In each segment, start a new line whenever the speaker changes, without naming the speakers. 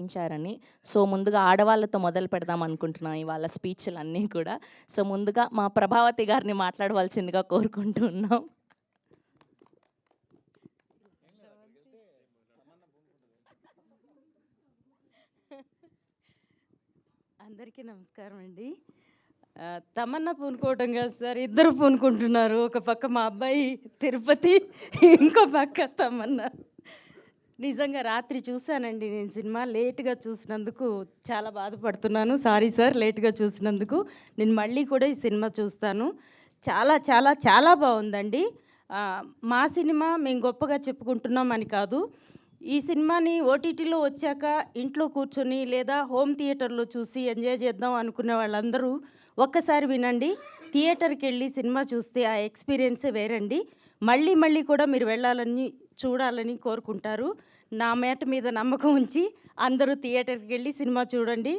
ఇచ్చారని. సో, ముందుగా ఆడవాళ్ళతో మొదలు పెడదాం అనుకుంటున్నాం ఇవాళ స్పీచ్‌లన్నీ కూడా. సో, ముందుగా మా ప్రభావతి గారిని మాట్లాడవలసిందిగా కోరుకుంటూ ఉన్నాం.
అందరికీ నమస్కారం అండి. తమన్నా పూనుకోవటం కాదు సార్, ఇద్దరు పూనుకుంటున్నారు. ఒక పక్క మా అబ్బాయి తిరుపతి, ఇంకో పక్క తమన్నా. నిజంగా రాత్రి చూశానండి నేను సినిమా. లేట్‌గా చూసినందుకు చాలా బాధపడుతున్నాను. సారీ సార్ లేట్‌గా చూసినందుకు. నేను మళ్ళీ కూడా ఈ సినిమా చూస్తాను. చాలా చాలా చాలా బాగుందండి. మా సినిమా మేము గొప్పగా చెప్పుకుంటున్నాం అని కాదు. ఈ సినిమాని ఓటీటీలో వచ్చాక ఇంట్లో కూర్చొని లేదా హోమ్ థియేటర్‌లో చూసి ఎంజాయ్ చేద్దాం అనుకునే వాళ్ళందరూ ఒక్కసారి వినండి. థియేటర్‌కి వెళ్ళి సినిమా చూస్తే ఆ ఎక్స్‌పీరియన్సే వేరండి. మళ్ళీ మళ్ళీ కూడా మీరు వెళ్ళాలని, చూడాలని కోరుకుంటారు. నా మాట మీద నమ్మకం ఉంచి అందరూ థియేటర్‌కి వెళ్ళి సినిమా చూడండి.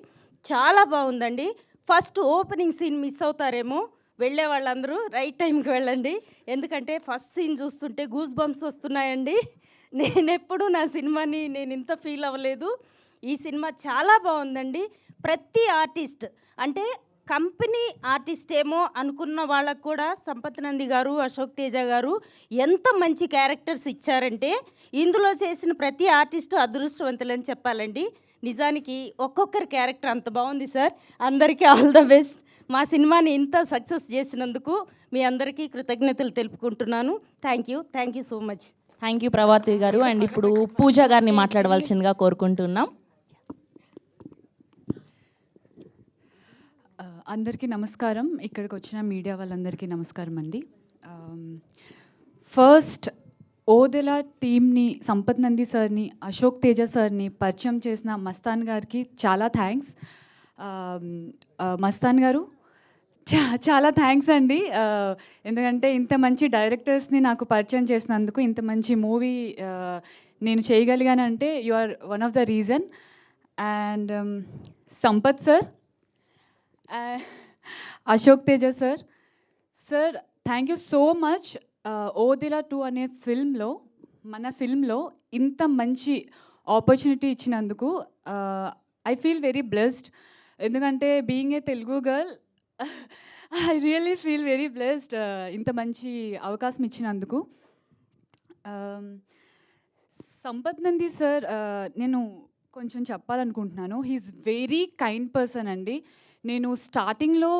చాలా బాగుందండి. ఫస్ట్ ఓపెనింగ్ సీన్ మిస్ అవుతారేమో, వెళ్ళే వాళ్ళందరూ రైట్ టైంకి వెళ్ళండి. ఎందుకంటే ఫస్ట్ సీన్ చూస్తుంటే గూస్ బంప్స్ వస్తున్నాయండి. నేనెప్పుడు నా సినిమాని నేను ఇంత ఫీల్ అవ్వలేదు. ఈ సినిమా చాలా బాగుందండి. ప్రతి ఆర్టిస్ట్ అంటే కంపెనీ ఆర్టిస్ట్ ఏమో అనుకున్న వాళ్ళకు కూడా సంపత్ నంది గారు, అశోక్ తేజ గారు ఎంత మంచి క్యారెక్టర్స్ ఇచ్చారంటే ఇందులో చేసిన ప్రతి ఆర్టిస్టు అదృష్టవంతులని చెప్పాలండి. నిజానికి ఒక్కొక్కరి క్యారెక్టర్ అంత బాగుంది సార్. అందరికీ ఆల్ ద బెస్ట్. మా సినిమాని ఇంత సక్సెస్ చేసినందుకు మీ అందరికీ కృతజ్ఞతలు తెలుపుకుంటున్నాను. Thank you so much.
Thank you Prabhavati garu. And ఇప్పుడు పూజ గారిని మాట్లాడవలసిందిగా కోరుకుంటున్నాం.
అందరికీ నమస్కారం. ఇక్కడికి వచ్చిన మీడియా వాళ్ళందరికీ నమస్కారం అండి. ఫస్ట్ ఓదెల టీమ్ని, సంపత్ నంది సార్ని, అశోక్ తేజ సార్ని పరిచయం చేసిన మస్తాన్ గారికి చాలా థ్యాంక్స్. మస్తాన్ గారు చాలా థ్యాంక్స్ అండి. ఎందుకంటే ఇంత మంచి డైరెక్టర్స్ని నాకు పరిచయం చేసినందుకు, ఇంత మంచి మూవీ నేను చేయగలిగానంటే you are one of the reason. And Sampath sir, Ashok Teja sir, sir thank you so much. Odela 2 అనే మన ఫిల్మ్లో ఇంత మంచి ఆపర్చునిటీ ఇచ్చినందుకు ఐ ఫీల్ వెరీ బ్లెస్డ్. ఎందుకంటే being a Telugu girl I really feel very blessed ఇంత మంచి అవకాశం ఇచ్చినందుకు. సంపత్ నంది సార్ నేను కొంచెం చెప్పాలనుకుంటున్నాను. He is very kind person అండి. నేను స్టార్టింగ్లో